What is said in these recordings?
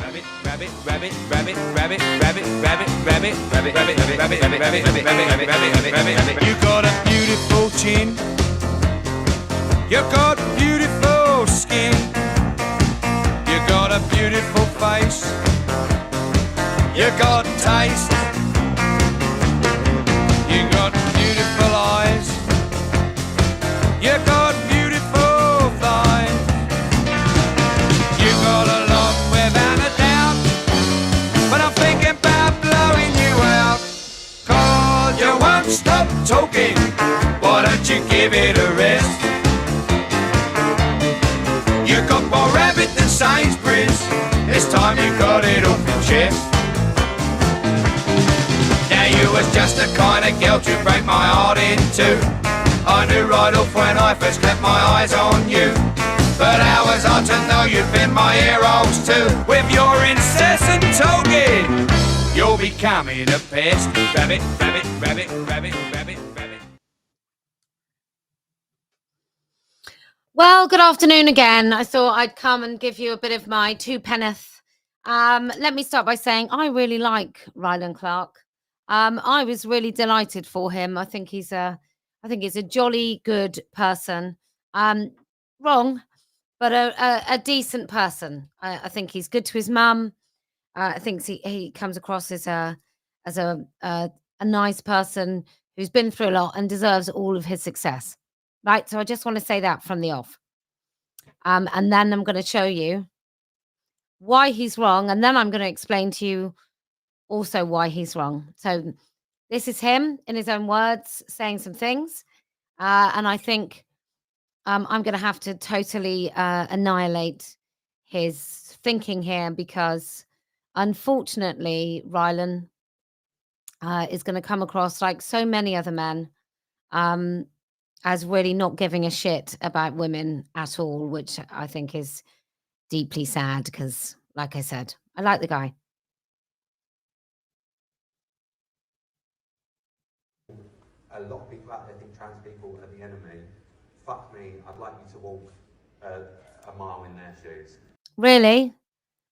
You got a beautiful chin. You got beautiful skin. You got a beautiful face. You got taste. You got beautiful eyes. You got beautiful thighs. You got a lot without a doubt, but I'm thinking about blowing you out. 'Cause you won't stop talking. Why don't you give it a rest? You got more rabbit than Sainsbury's. This time you got it off your chest. Now you was just the kind of girl to break my heart in two. I knew right off when I first kept my eyes on you. But how was I to know you'd been my heroes too? With your incessant talking, you're becoming a pest. Rabbit, rabbit, rabbit, rabbit, rabbit, rabbit. Well, good afternoon again. I thought I'd come and give you a bit of my two penneth. Let me start by saying I really like Rylan Clark. I was really delighted for him. I think he's a jolly good person. Wrong, but a decent person. I think he's good to his mum. I think he comes across as a nice person who's been through a lot and deserves all of his success. Right, so I just want to say that from the off. And then I'm going to show you why he's wrong, and then I'm going to explain to you also why he's wrong. So this is him in his own words saying some things, and I think I'm going to have to totally annihilate his thinking here because, unfortunately, Rylan is going to come across like so many other men as really not giving a shit about women at all, which I think is deeply sad because, like I said, I like the guy. A lot of people out there think trans people are the enemy. Fuck me, I'd like you to walk a mile in their shoes. Really?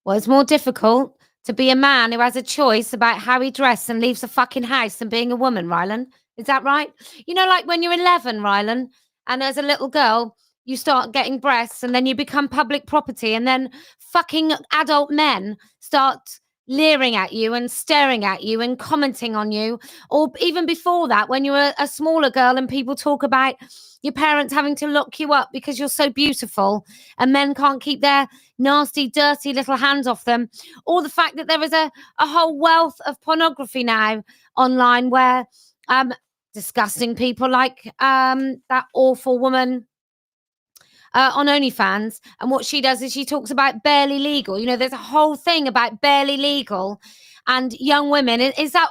Well, it's more difficult to be a man who has a choice about how he dresses and leaves a fucking house than being a woman, Rylan. Is that right? You know, like when you're 11, Rylan, and as a little girl, you start getting breasts and then you become public property and then fucking adult men start leering at you and staring at you and commenting on you. Or even before that, when you're a smaller girl and people talk about your parents having to lock you up because you're so beautiful and men can't keep their nasty, dirty little hands off them. Or the fact that there is a whole wealth of pornography now online where disgusting people like that awful woman on OnlyFans, and what she does is she talks about barely legal. You know, there's a whole thing about barely legal and young women. Is that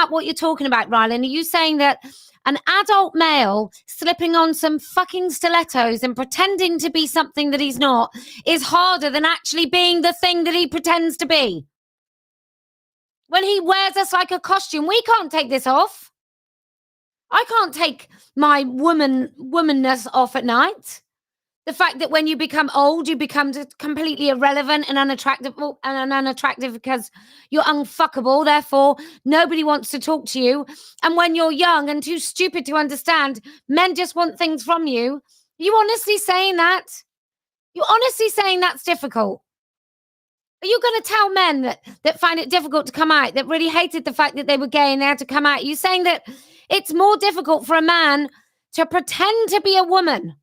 what you're talking about, Rylan? Are you saying that an adult male slipping on some fucking stilettos and pretending to be something that he's not is harder than actually being the thing that he pretends to be? When he wears us like a costume, we can't take this off. I can't take my womanness off at night. The fact that when you become old, you become completely irrelevant and unattractive because you're unfuckable. Therefore, nobody wants to talk to you. And when you're young and too stupid to understand, men just want things from you. Are you honestly saying that? You honestly saying that's difficult? Are you going to tell men that find it difficult to come out, that really hated the fact that they were gay and they had to come out? Are you saying that it's more difficult for a man to pretend to be a woman?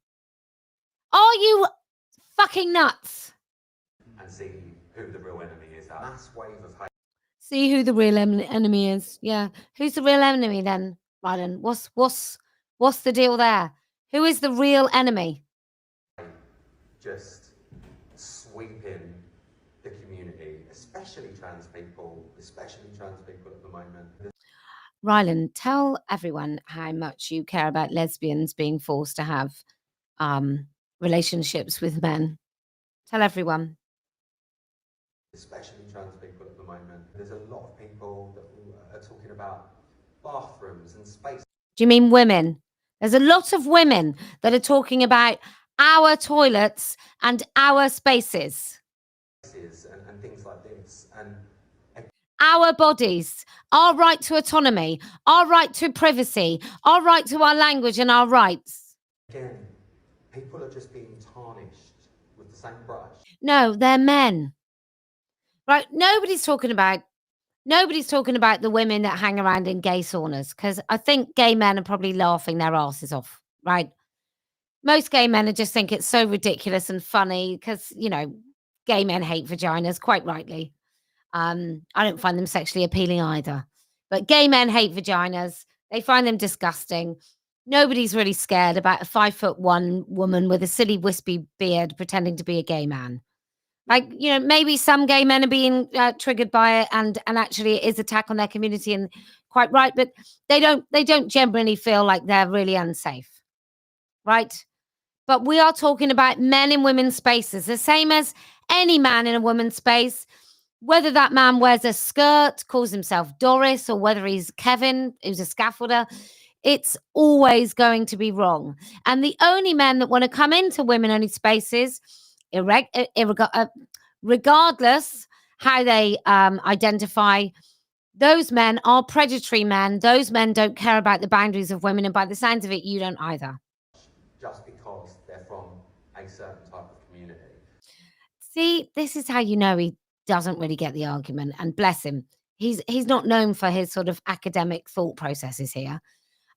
Are you fucking nuts? And see who the real enemy is. That mass wave of hate. See who the real enemy is. Yeah. Who's the real enemy then, Rylan? What's the deal there? Who is the real enemy? Just sweeping the community, especially trans people at the moment. Rylan, tell everyone how much you care about lesbians being forced to have relationships with men. Tell everyone. Especially trans people at the moment. There's a lot of people that are talking about bathrooms and space. Do you mean women? There's a lot of women that are talking about our toilets and our spaces. and things like this. And our bodies, our right to autonomy, our right to privacy, our right to our language and our rights. again, people are just being tarnished with the same brush. No, they're men. Right? Nobody's talking about the women that hang around in gay saunas, because I think gay men are probably laughing their asses off, right? Most gay men just think it's so ridiculous and funny because, gay men hate vaginas, quite rightly. I don't find them sexually appealing either. But gay men hate vaginas. They find them disgusting. Nobody's really scared about a 5'1" woman with a silly wispy beard pretending to be a gay man. Like, maybe some gay men are being triggered by it, and actually it is attack on their community, and quite right, but they don't generally feel like they're really unsafe, right? But we are talking about men in women's spaces, the same as any man in a woman's space, whether that man wears a skirt, calls himself Doris, or whether he's Kevin, who's a scaffolder. It's always going to be wrong. And the only men that want to come into women-only spaces, regardless how they identify, those men are predatory men. Those men don't care about the boundaries of women, and by the sounds of it, you don't either. Just because they're from a certain type of community. See, this is how you know he doesn't really get the argument, and bless him. He's not known for his sort of academic thought processes here.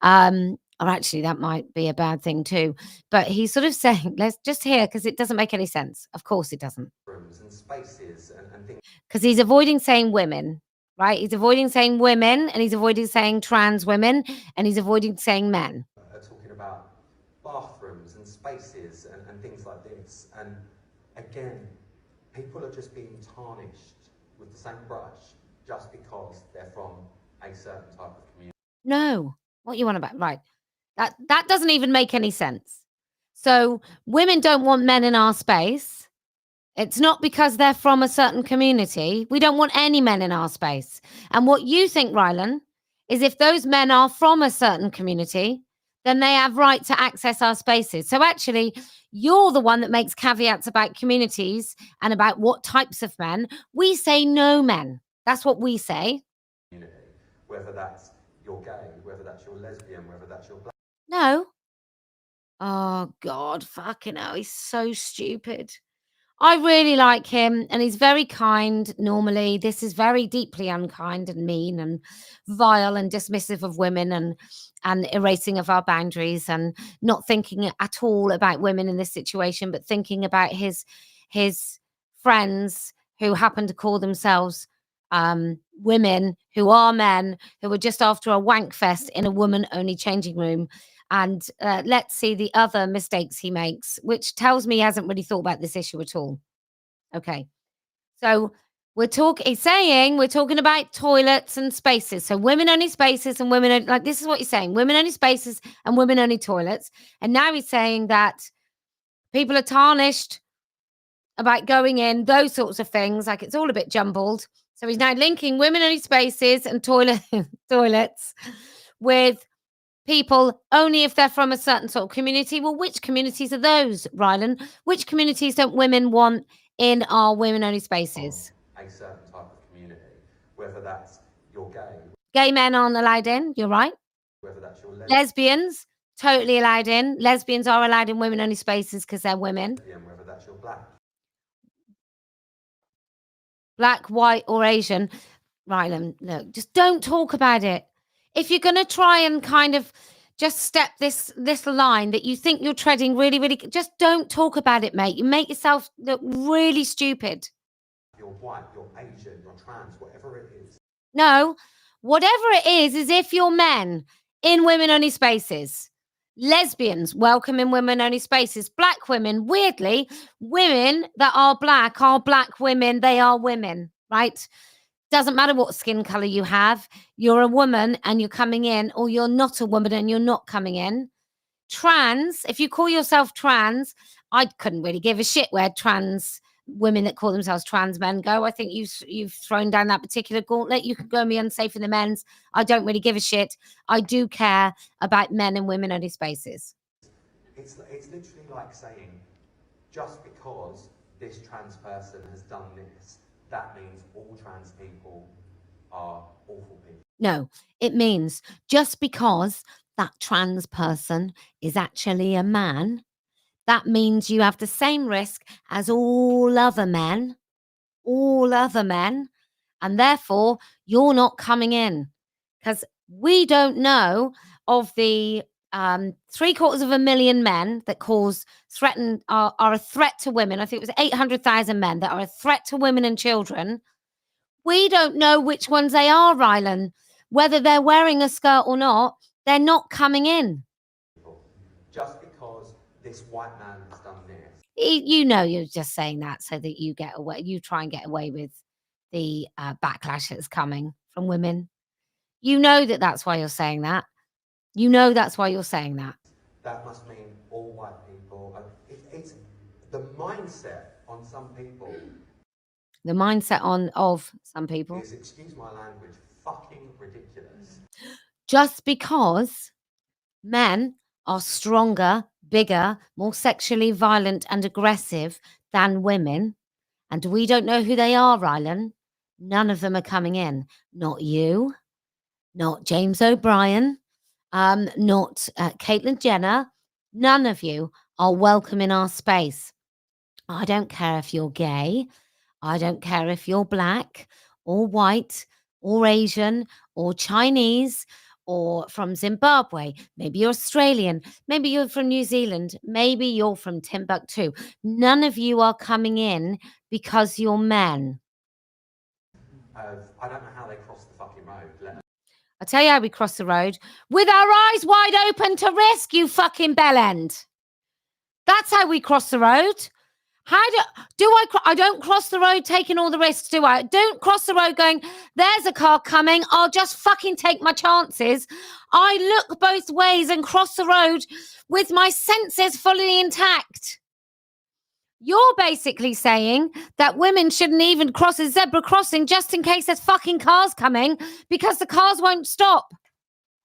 Or actually, that might be a bad thing too. But he's sort of saying, let's just hear, because it doesn't make any sense. Of course it doesn't. Rooms and spaces and things. Because he's avoiding saying women, right? He's avoiding saying women, and he's avoiding saying trans women, and he's avoiding saying men. Talking about bathrooms and spaces and things like this. And again, people are just being tarnished with the same brush just because they're from a certain type of community. No. What you want about? Right. That doesn't even make any sense. So women don't want men in our space. It's not because they're from a certain community. We don't want any men in our space. And what you think, Rylan, is if those men are from a certain community, then they have right to access our spaces. So actually, you're the one that makes caveats about communities and about what types of men. We say no men. That's what we say. Whether that's you're gay, whether that's you're lesbian, whether that's you're black. No. Oh, God, fucking hell. He's so stupid. I really like him, and he's very kind normally. This is very deeply unkind and mean and vile and dismissive of women, and erasing of our boundaries, and not thinking at all about women in this situation, but thinking about his friends who happen to call themselves women, who are men, who were just after a wank fest in a woman-only changing room. And let's see the other mistakes he makes, which tells me he hasn't really thought about this issue at all. Okay. So he's saying we're talking about toilets and spaces. So women-only spaces and women, like, this is what he's saying, women-only spaces and women-only toilets. And now he's saying that people are tarnished about going in, those sorts of things. Like, it's all a bit jumbled. So he's now linking women-only spaces and toilets with people only if they're from a certain sort of community. Well, which communities are those, Rylan? Which communities don't women want in our women-only spaces? A certain type of community, whether that's you're gay. Gay men aren't allowed in, you're right. Whether that's your lesbians, totally allowed in. Lesbians are allowed in women-only spaces because they're women. Whether that's your black. Black, white, or Asian. Rylan, look, just don't talk about it. If you're going to try and kind of just step this line that you think you're treading really, really, just don't talk about it, mate. You make yourself look really stupid. You're white, you're Asian, you're trans, whatever it is. No, whatever it is if you're men in women-only spaces. Lesbians, welcome in women-only spaces. Black women, weirdly, women that are black women. They are women, right? Doesn't matter what skin color you have. You're a woman and you're coming in, or you're not a woman and you're not coming in. Trans, if you call yourself trans, I couldn't really give a shit where trans women that call themselves trans men go. I think you've thrown down that particular gauntlet. You could go and be unsafe in the men's. I don't really give a shit. I do care about men and women only spaces. It's literally like saying, just because this trans person has done this, that means all trans people are awful people. No, it means just because that trans person is actually a man, that means you have the same risk as all other men, and therefore you're not coming in. Because we don't know of the 750,000 men that are a threat to women. I think it was 800,000 men that are a threat to women and children. We don't know which ones they are, Rylan. Whether they're wearing a skirt or not, they're not coming in. Just because this white man has done this. You know, you're just saying that so that you get away. You try and get away with the backlash that's coming from women. You know that's why you're saying that. You know that's why you're saying that. That must mean all white people. It's the mindset on some people. The mindset of some people is, excuse my language, fucking ridiculous. Just because men are stronger, bigger, more sexually violent and aggressive than women, and we don't know who they are, Rylan, none of them are coming in. Not you, not James O'Brien, not Caitlyn Jenner. None of you are welcome in our space. I don't care if you're gay. I don't care if you're black or white or Asian or Chinese or from Zimbabwe. Maybe you're Australian. Maybe you're from New Zealand. Maybe you're from Timbuktu. None of you are coming in because you're men. I don't know how they cross the fucking road. I'll tell you how we cross the road. With our eyes wide open to risk, you fucking bellend. That's how we cross the road. I don't cross the road taking all the risks, do I? Don't cross the road going, there's a car coming, I'll just fucking take my chances. I look both ways and cross the road with my senses fully intact. You're basically saying that women shouldn't even cross a zebra crossing just in case there's fucking cars coming because the cars won't stop.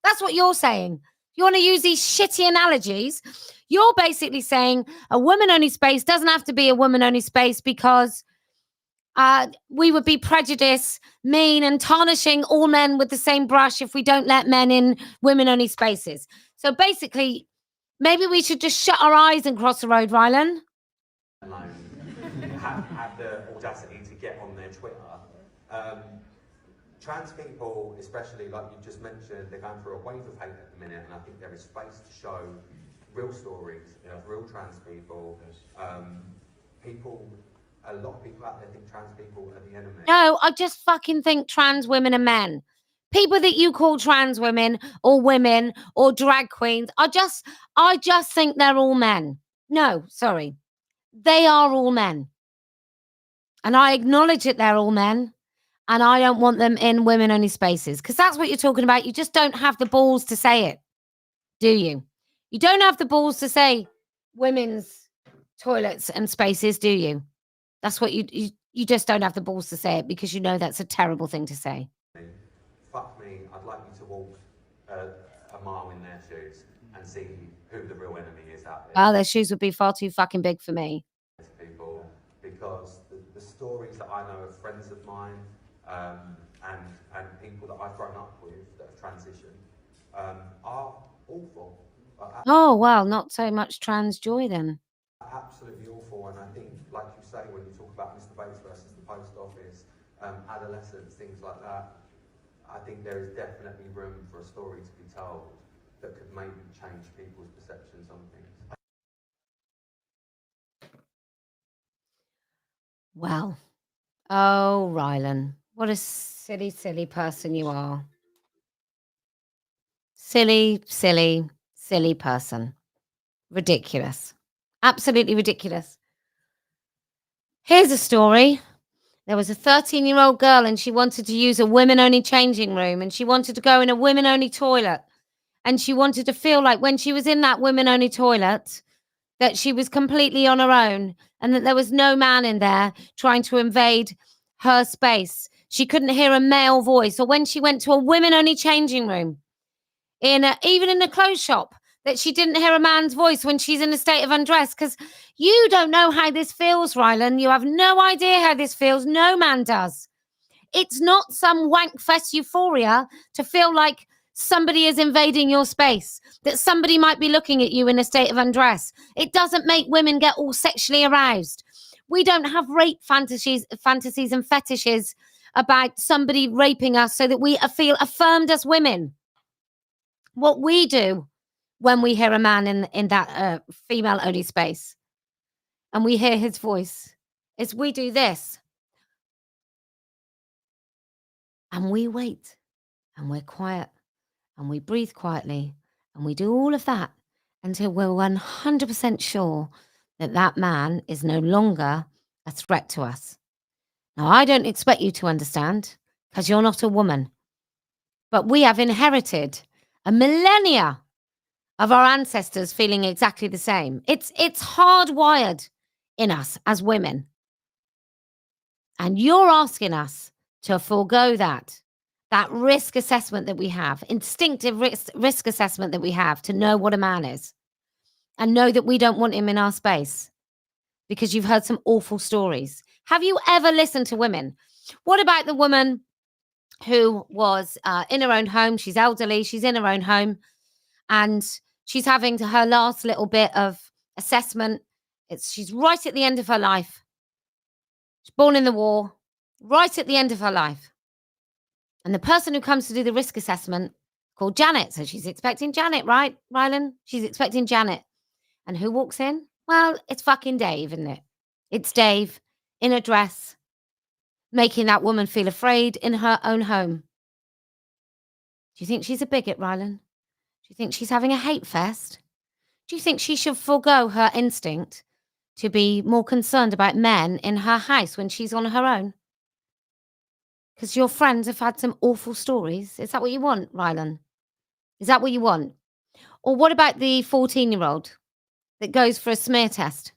That's what you're saying. You want to use these shitty analogies. You're basically saying a woman-only space doesn't have to be a woman-only space because we would be prejudiced, mean, and tarnishing all men with the same brush if we don't let men in women-only spaces. So basically, maybe we should just shut our eyes and cross the road, Rylan. Have the audacity to get on their Twitter. Trans people, especially like you just mentioned, they're going through a wave of hate at the minute, and I think there is space to show real stories of real trans people. A lot of people out there think trans people are the enemy. No, I just fucking think trans women are men. People that you call trans women or drag queens, I just think they're all men. No, sorry. They are all men. And I acknowledge that they're all men. And I don't want them in women-only spaces. Because that's what you're talking about. You just don't have the balls to say it. Do you? You don't have the balls to say women's toilets and spaces, do you? That's what you just don't have the balls to say it because you know that's a terrible thing to say. Fuck me, I'd like you to walk a mile in their shoes and see who the real enemy is out there. Well, their shoes would be far too fucking big for me. People, because the stories that I know of friends of mine and people that I've grown up with that have transitioned are awful. Oh, well, not so much trans joy then. Absolutely awful, and I think, like you say, when you talk about Mr. Bates versus the post office, adolescence, things like that, I think there is definitely room for a story to be told that could maybe change people's perceptions on things. Well, oh, Rylan, what a silly, silly person you are. Silly, silly, silly person. Ridiculous. Absolutely ridiculous. Here's a story. There was a 13-year-old girl and she wanted to use a women-only changing room and she wanted to go in a women-only toilet. And she wanted to feel like when she was in that women-only toilet that she was completely on her own and that there was no man in there trying to invade her space. She couldn't hear a male voice. Or when she went to a women-only changing room, even in a clothes shop, that she didn't hear a man's voice when she's in a state of undress? Because you don't know how this feels, Rylan. You have no idea how this feels. No man does. It's not some wank fest euphoria to feel like somebody is invading your space, that somebody might be looking at you in a state of undress. It doesn't make women get all sexually aroused. We don't have rape fantasies and fetishes about somebody raping us so that we feel affirmed as women. What we do when we hear a man in that female-only space and we hear his voice is we do this. And we wait and we're quiet and we breathe quietly and we do all of that until we're 100% sure that that man is no longer a threat to us. Now, I don't expect you to understand because you're not a woman, but we have inherited a millennia of our ancestors feeling exactly the same. It's hardwired in us as women. And you're asking us to forego that risk assessment that we have, instinctive risk assessment that we have to know what a man is and know that we don't want him in our space because you've heard some awful stories. Have you ever listened to women? What about the woman who was in her own home? She's elderly, she's in her own home, and she's having her last little bit of assessment. She's right at the end of her life. She's born in the war, right at the end of her life. And the person who comes to do the risk assessment called Janet. So she's expecting Janet, right, Rylan? She's expecting Janet. And who walks in? Well, it's fucking Dave, isn't it? It's Dave in a dress, making that woman feel afraid in her own home. Do you think she's a bigot, Rylan? Do you think she's having a hate fest? Do you think she should forego her instinct to be more concerned about men in her house when she's on her own? Because your friends have had some awful stories. Is that what you want, Rylan? Is that what you want? Or what about the 14-year-old that goes for a smear test?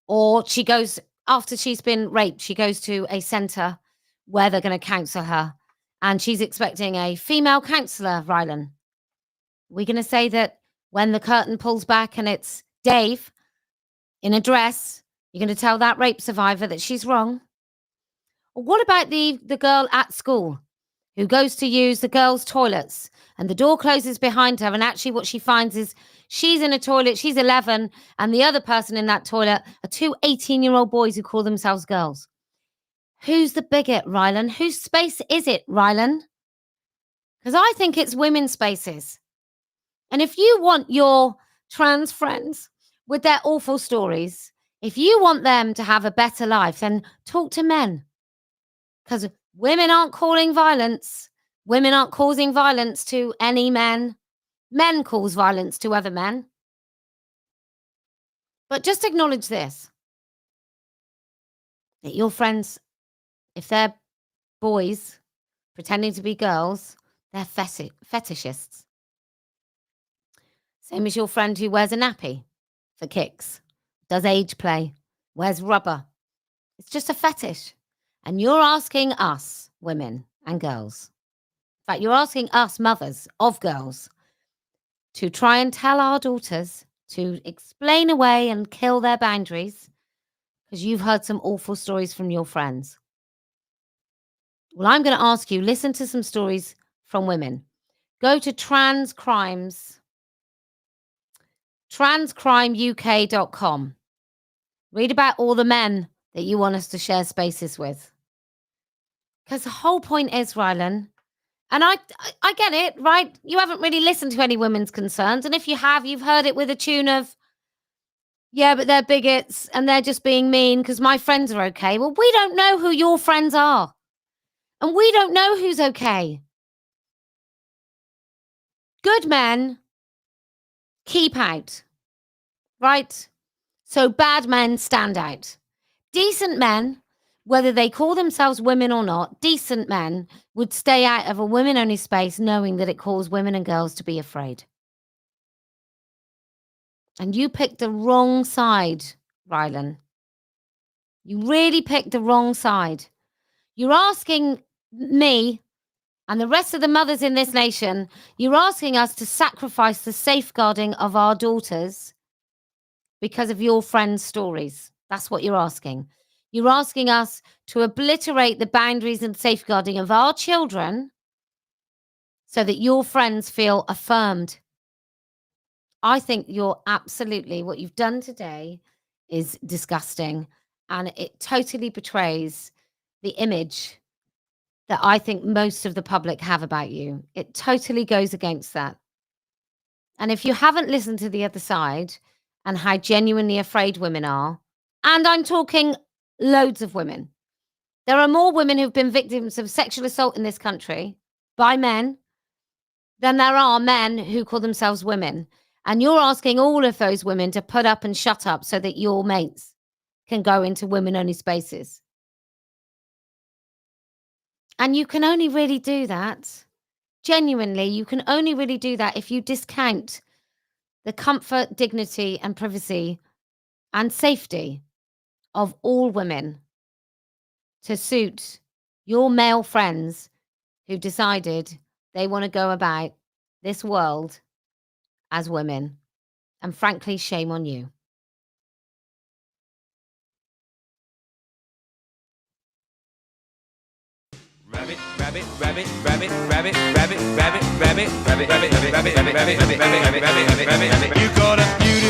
Or she goes, after she's been raped, she goes to a centre where they're going to counsel her. And she's expecting a female counsellor, Rylan. We're going to say that when the curtain pulls back and it's Dave in a dress, you're going to tell that rape survivor that she's wrong? Or what about the girl at school who goes to use the girls' toilets and the door closes behind her, and actually what she finds is she's in a toilet, she's 11, and the other person in that toilet are two 18-year-old boys who call themselves girls? Who's the bigot, Rylan? Whose space is it, Rylan? Because I think it's women's spaces. And if you want your trans friends with their awful stories, if you want them to have a better life, then talk to men. Because women aren't calling violence. Women aren't causing violence to any men. Men cause violence to other men. But just acknowledge this. That your friends, if they're boys pretending to be girls, they're fetishists. Same as your friend who wears a nappy for kicks, does age play, wears rubber. It's just a fetish. And you're asking us, women and girls, in fact, you're asking us, mothers of girls, to try and tell our daughters to explain away and kill their boundaries because you've heard some awful stories from your friends. Well, I'm going to ask you, listen to some stories from women. Go to transcrimeuk.com. Read about all the men that you want us to share spaces with. Because the whole point is, Rylan, and I get it, right? You haven't really listened to any women's concerns. And if you have, you've heard it with a tune of, yeah, but they're bigots and they're just being mean because my friends are okay. Well, we don't know who your friends are. And we don't know who's okay. Good men keep out, right? So bad men stand out. Decent men, whether they call themselves women or not, decent men would stay out of a women-only space knowing that it caused women and girls to be afraid. And you picked the wrong side, Rylan. You really picked the wrong side. You're asking me and the rest of the mothers in this nation, you're asking us to sacrifice the safeguarding of our daughters because of your friends' stories. That's what you're asking. You're asking us to obliterate the boundaries and safeguarding of our children so that your friends feel affirmed. I think you're absolutely, what you've done today is disgusting, and it totally betrays the image that I think most of the public have about you. It totally goes against that. And if you haven't listened to the other side and how genuinely afraid women are, and I'm talking loads of women, there are more women who've been victims of sexual assault in this country by men than there are men who call themselves women. And you're asking all of those women to put up and shut up so that your mates can go into women-only spaces. And you can only really do that, genuinely, you can only really do that if you discount the comfort, dignity, and privacy and safety of all women to suit your male friends who've decided they want to go about this world as women. And frankly, shame on you. Rabbit, rabbit, rabbit, rabbit, rabbit, rabbit, rabbit, rabbit, rabbit, rabbit, rabbit, rabbit, rabbit, rabbit, rabbit, rabbit, rabbit, rabbit, rabbit, rabbit. You got a beautiful